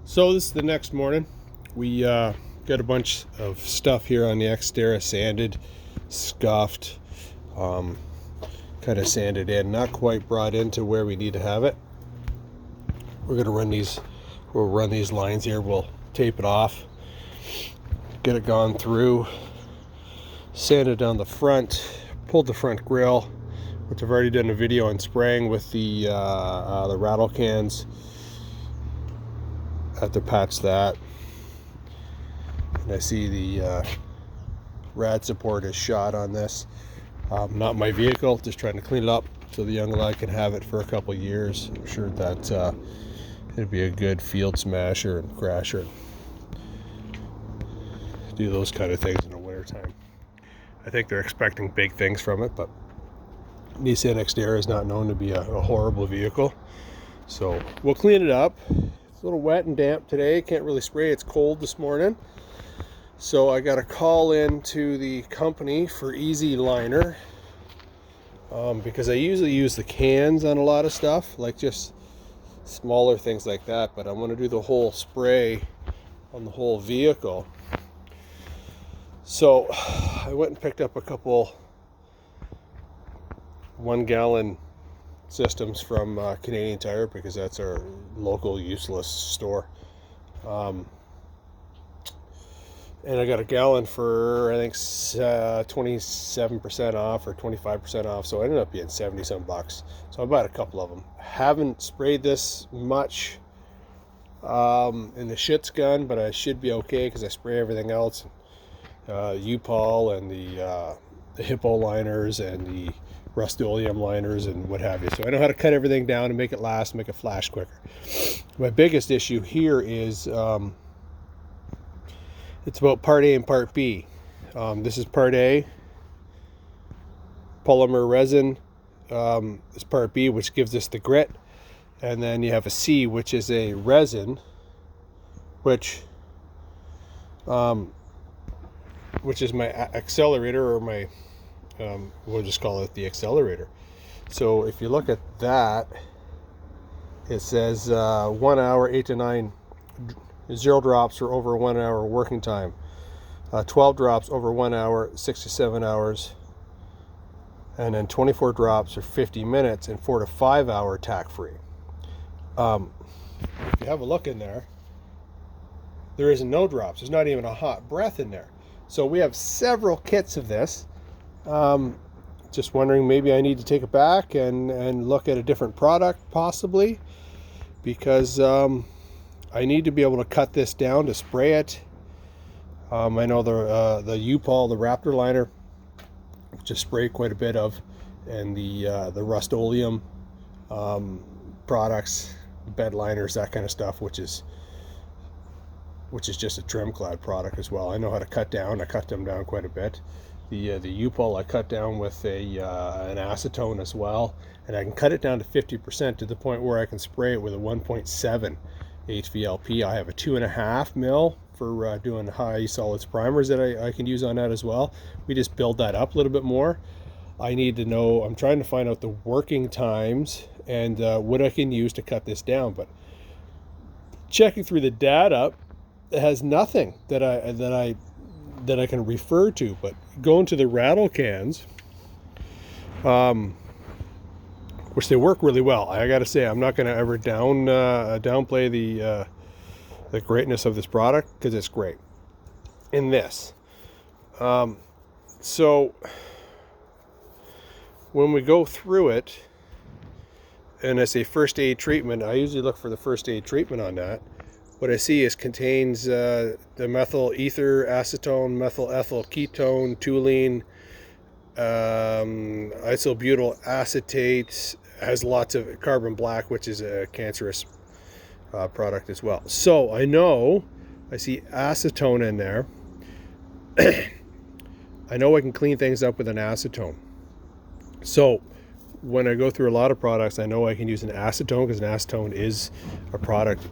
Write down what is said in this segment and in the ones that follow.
So this is the next morning. We got a bunch of stuff here on the Xterra, sanded, scuffed, kind of sanded in, not quite brought into where we need to have it. We're gonna run these. We'll run these lines here. We'll tape it off, get it gone through, sanded down the front, pulled the front grill, which I've already done a video on spraying with the Rattle cans. I have to patch that, and I see the rad support is shot on this. Not my vehicle, just trying to clean it up so the young lad can have it for a couple years. I'm sure that it'd be a good field smasher and crasher. Do those kind of things in the wintertime. I think they're expecting big things from it, but Nissan Xterra is not known to be a horrible vehicle. So we'll clean it up. It's a little wet and damp today. Can't really spray. It's cold this morning. So I got a call in to the company for easy liner, because I usually use the cans on a lot of stuff, like just smaller things like that, but I want to do the whole spray on the whole vehicle. So I went and picked up a couple 1-gallon systems from Canadian Tire, because that's our local useless store. And I got a gallon for, I think, 27% off or 25% off. So it ended up being 70 some bucks. So I bought a couple of them. Haven't sprayed this much in the shit's gun, but I should be okay because I spray everything else. U-Paul and the Hippo liners and the Rust-Oleum liners and what have you. So I know how to cut everything down and make it last, make it flash quicker. My biggest issue here is it's about part A and part B. This is part A. Polymer resin is part B, which gives us the grit. And then you have a C, which is a resin, which is my accelerator, or my, we'll just call it the accelerator. So if you look at that, it says 1 hour, 8 to 9, 0 drops for over 1 hour working time, 12 drops over 1 hour, 6 to 7 hours, and then 24 drops for 50 minutes and 4 to 5 hour tack free. If you have a look in there, there isn't no drops. There's not even a hot breath in there. So we have several kits of this. Just wondering, maybe I need to take it back and look at a different product possibly, because I need to be able to cut this down to spray it. I know the U-Paul, the Raptor liner, which I spray quite a bit of, and the Rust-Oleum products, bed liners, that kind of stuff, which is just a trim clad product as well. I know how to cut down. I cut them down quite a bit. The U-Paul I cut down with an acetone as well, and I can cut it down to 50% to the point where I can spray it with a 1.7 HVLP. I have a 2.5 mil for doing high solids primers that I can use on that as well. We just build that up a little bit more. I need to know, I'm trying to find out the working times and what I can use to cut this down, but checking through the data, it has nothing that I can refer to. But going to the Rattle cans, which they work really well. I got to say, I'm not going to ever downplay the greatness of this product, because it's great in this. So when we go through it, and I say first aid treatment, I usually look for the first aid treatment on that. What I see is contains the methyl ether, acetone, methyl ethyl ketone, toluene, isobutyl acetate, has lots of carbon black, which is a cancerous product as well. So I know I see acetone in there. I know I can clean things up with an acetone. So when I go through a lot of products, I know I can use an acetone, because an acetone is a product,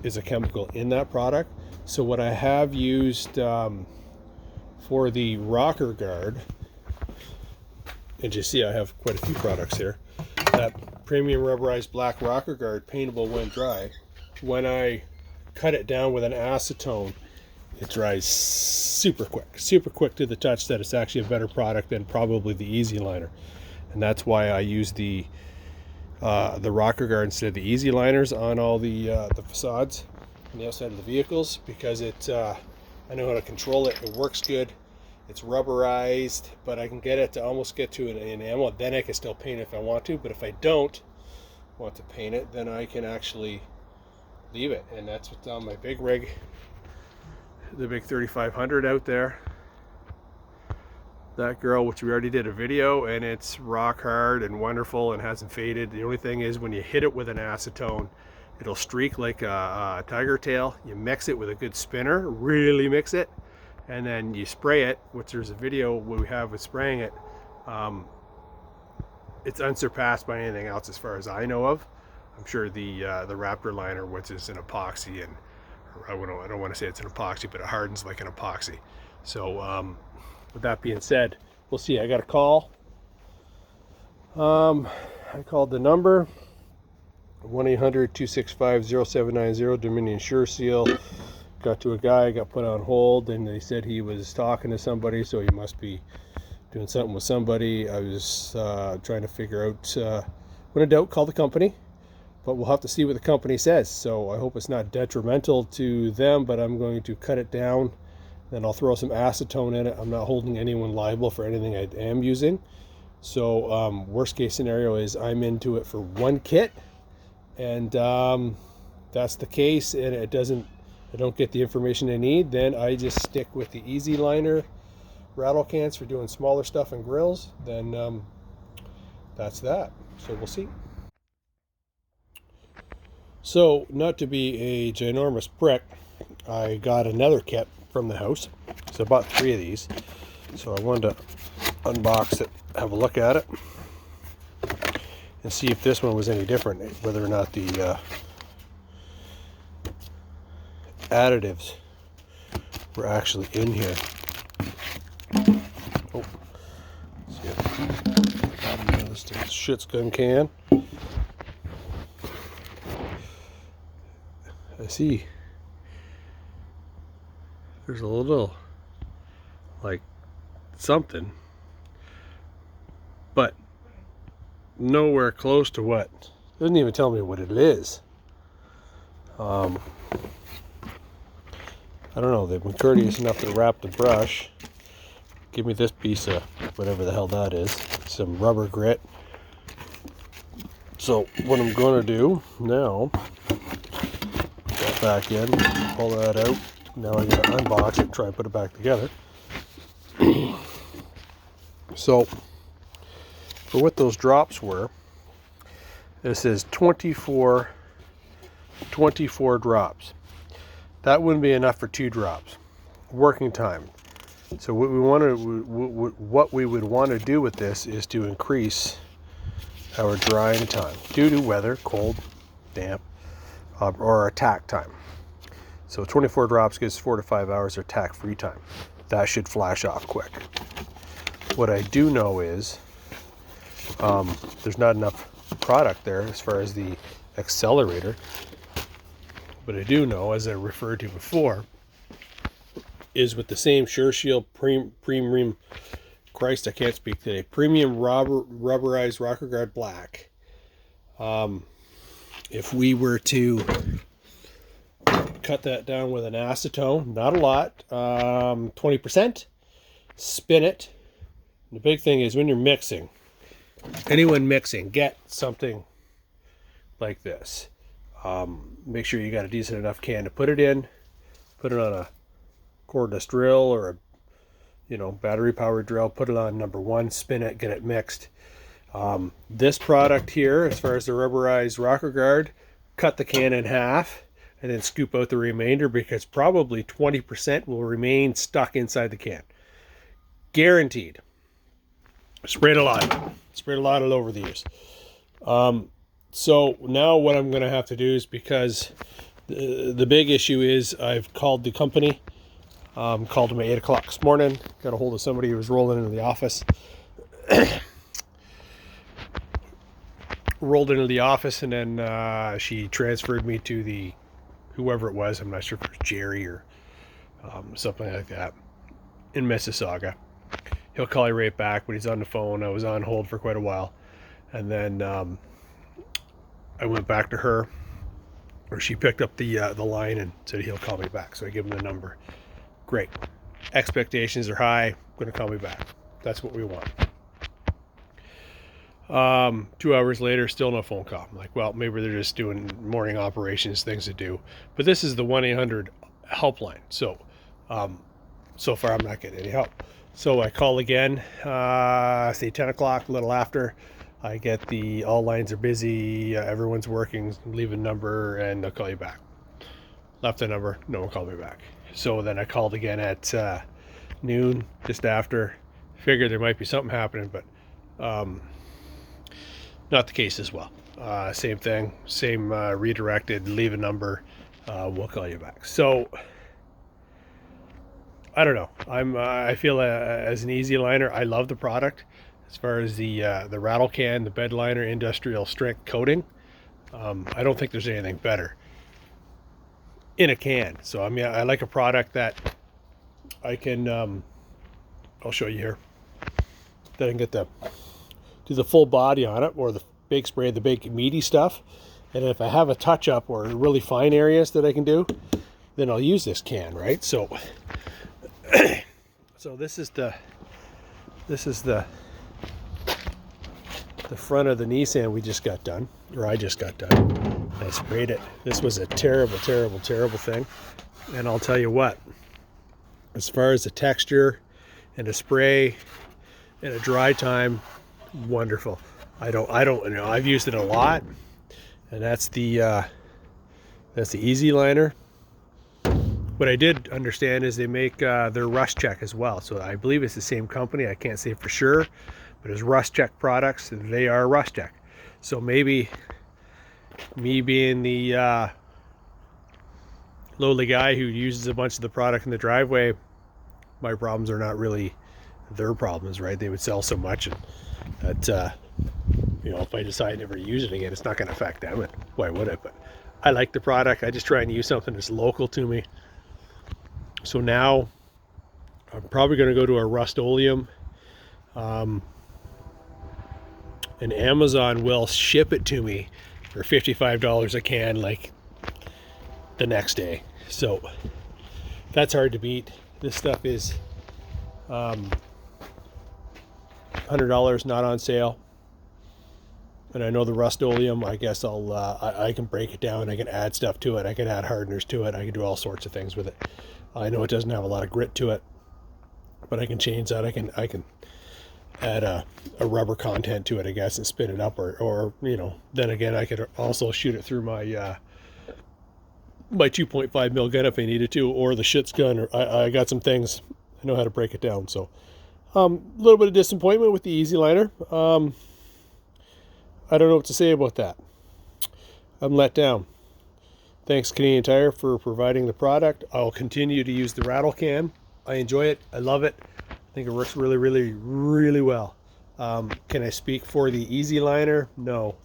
is a chemical in that product. So what I have used for the rocker guard, and you see I have quite a few products here, that premium rubberized black rocker guard, paintable when dry. when I cut it down with an acetone, it dries super quick to the touch, that it's actually a better product than probably the Easy Liner. And that's why I use the rocker guard instead of the Easy Liners on all the facades on the outside of the vehicles, because I know how to control it. It works good. It's rubberized, but I can get it to almost get to an enamel. Then I can still paint it if I want to, but if I don't want to paint it, then I can actually leave it. And that's what's on my big rig, the big 3500 out there. That girl, which we already did a video, and it's rock hard and wonderful and hasn't faded. The only thing is, when you hit it with an acetone, it'll streak like a tiger tail. You mix it with a good spinner, really mix it, and then you spray it, which there's a video we have with spraying it. It's unsurpassed by anything else as far as I know of. I'm sure the Raptor liner, which is an epoxy, and I don't want to say it's an epoxy, but it hardens like an epoxy. So with that being said, we'll see. I got a call. I called the number 1-800-265-0790, Dominion Sure Seal. Got to a guy, got put on hold, and they said he was talking to somebody, so he must be doing something with somebody. I was trying to figure out, when in doubt, call the company, but we'll have to see what the company says. So I hope it's not detrimental to them, but I'm going to cut it down. Then I'll throw some acetone in it. I'm not holding anyone liable for anything I am using. So worst case scenario is I'm into it for one kit, and that's the case, and I don't get the information I need, then I just stick with the Easy Liner rattle cans for doing smaller stuff and grills. Then that's that. So we'll see. So, not to be a ginormous prick, I got another kit from the house. So I bought 3 of these. So I wanted to unbox it, have a look at it, and see if this one was any different, whether or not the additives were actually in here. Oh, see it. This shit's gun can. I see. There's a little, like, something, but nowhere close to what. Doesn't even tell me what it is. I don't know. They've been courteous enough to wrap the brush. Give me this piece of whatever the hell that is. Some rubber grit. So what I'm going to do now, put that back in, pull that out. Now I got to unbox it, try and put it back together. So for what those drops were, this is 24 drops. That wouldn't be enough for 2 drops. Working time. So what we would want to do with this is to increase our drying time due to weather, cold, damp, or our tack time. So 24 drops gives 4 to 5 hours of tack free time. That should flash off quick. What I do know is there's not enough product there as far as the accelerator. But I do know, as I referred to before, is with the same Sure Shield premium, Christ, I can't speak today, premium rubberized rocker guard black. If we were to cut that down with an acetone, not a lot, 20%, spin it. And the big thing is when you're mixing, anyone mixing, get something like this. Make sure you got a decent enough can to put it in. Put it on a cordless drill or a battery powered drill. Put it on number 1, spin it, get it mixed. This product here, as far as the rubberized rocker guard, cut the can in half and then scoop out the remainder, because probably 20% will remain stuck inside the can. Guaranteed. Sprayed a lot. Sprayed a lot all over the years. So now what I'm going to have to do is, because the big issue is, I've called the company, called them at 8 o'clock this morning, got a hold of somebody who was rolling into the office. Rolled into the office, and then she transferred me to the whoever it was. I'm not sure if it was Jerry or something like that in Mississauga. He'll call you right back, but he's on the phone. I was on hold for quite a while, and then I went back to her, or she picked up the line and said he'll call me back. So I give him the number. Great. Expectations are high. Going to call me back. That's what we want. 2 hours later, still no phone call. I'm like, well, maybe they're just doing morning operations, things to do. But this is the 1-800 helpline. So, so far I'm not getting any help. So I call again, say 10 o'clock, a little after. I get the all lines are busy, everyone's working, leave a number, and they'll call you back. Left the number, no one called me back. So then I called again at noon, just after. Figured there might be something happening, but not the case as well. Same thing, same redirected, leave a number, we'll call you back. So I don't know. I feel as an easy liner, I love the product. As far as the Rattle can, the bed liner, industrial strength coating, I don't think there's anything better in a can. So I mean, I like a product that I can I'll show you here, that I can get do the full body on it, or the big spray, the big meaty stuff. And if I have a touch up or really fine areas that I can do, then I'll use this can, right? So so this is the front of the Nissan we just got done, or I just got done. I sprayed it. This was a terrible thing. And I'll tell you what, as far as the texture and the spray and a dry time, wonderful. I don't know, I've used it a lot, and that's the Easy Liner. What I did understand is they make their rust check as well. So I believe it's the same company. I can't say for sure, but it's rust check products, and they are rust check. So maybe me being the lowly guy who uses a bunch of the product in the driveway, my problems are not really their problems, right? They would sell so much, and that you know, if I decide never to use it again, it's not going to affect them, and why would it? But I like the product. I just try and use something that's local to me. So now I'm probably going to go to a Rust-Oleum, and Amazon will ship it to me for $55 a can, like the next day. So that's hard to beat. This stuff is $100, not on sale. And I know the Rust-Oleum, I guess I can break it down. I can add stuff to it. I can add hardeners to it. I can do all sorts of things with it. I know it doesn't have a lot of grit to it, but I can change that. I can add a rubber content to it, I guess, and spin it up, or you know, then again, I could also shoot it through my my 2.5 mil gun if I needed to, or the Schutz gun. Or I got some things, I know how to break it down. So a little bit of disappointment with the Easy Liner. I don't know what to say about that. I'm let down. Thanks, Canadian Tire, for providing the product. I'll continue to use the Rattle can. I enjoy it. I love it. I think it works really, really, really well. Can I speak for the Easy Liner? No.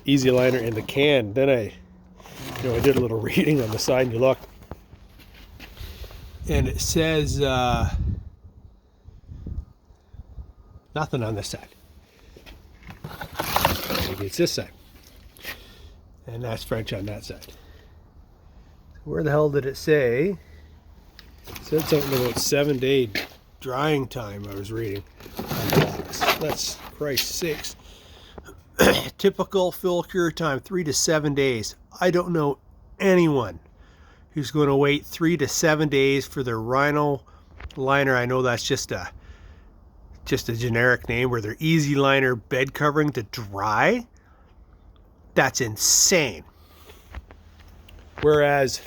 Easy Liner in the can. Then I did a little reading on the side, and you look, and it says nothing on this side. Maybe it's this side. And that's French on that side. Where the hell did it say? It said something about 7-day drying time, I was reading on the box. That's Christ sakes. Typical fill cure time, 3 to 7 days. I don't know anyone who's going to wait 3 to 7 days for their Rhino liner. I know that's just a generic name, where their Easy Liner bed covering to dry. That's insane. Whereas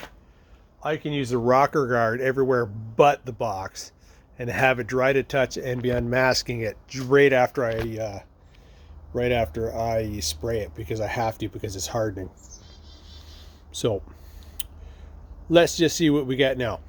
I can use the rocker guard everywhere but the box and have it dry to touch and be unmasking it right after I spray it, because I have to, because it's hardening. So let's just see what we got now.